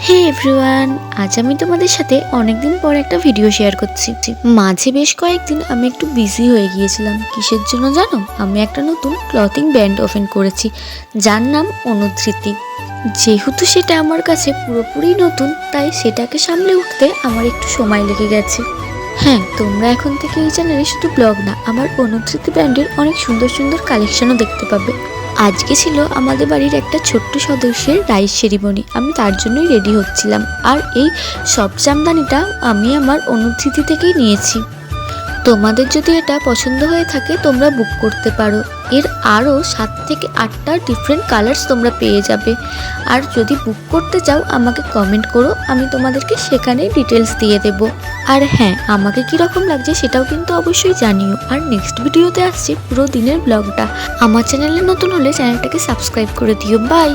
হে everyone, আজ আমি তোমাদের সাথে অনেকদিন পর একটা ভিডিও শেয়ার করছি। মাঝে বেশ কয়েকদিন আমি একটু বিজি হয়ে গিয়েছিলাম। কিসের জন্য জানো? আমি একটা নতুন ক্লথিং ব্র্যান্ড ওপেন করেছি, যার নাম অনুধৃতি। যেহেতু সেটা আমার কাছে পুরোপুরি নতুন, তাই সেটাকে সামলে উঠতে আমার একটু সময় লেগে গেছে। হ্যাঁ, তোমরা এখন থেকে এই চ্যানেলে শুধু ব্লগ না, আমার অনুধৃতি ব্র্যান্ডের অনেক সুন্দর সুন্দর কালেকশনও দেখতে পাবে। আজকে ছিল আমাদের বাড়ির একটা ছোট্ট সদস্যের রাইস সেরিমনি, আমি তার জন্যই রেডি হচ্ছিলাম। আর এই সব জামদানিটা আমি আমার অনুধৃতি থেকেই নিয়েছি। তোমাদের যদি এটা পছন্দ হয়ে থাকে তোমরা বুক করতে পারো। এর আরও 7 থেকে 8টা ডিফারেন্ট কালার্স তোমরা পেয়ে যাবে। আর যদি বুক করতে চাও আমাকে কমেন্ট করো, আমি তোমাদেরকে সেখানে ডিটেলস দিয়ে দেবো। আর হ্যাঁ, আমাকে কীরকম লাগছে সেটাও কিন্তু অবশ্যই জানিও। আর নেক্সট ভিডিওতে আসছে পুরো দিনের ব্লগটা। আমার চ্যানেলে নতুন হলে চ্যানেলটাকে সাবস্ক্রাইব করে দিও। বাই।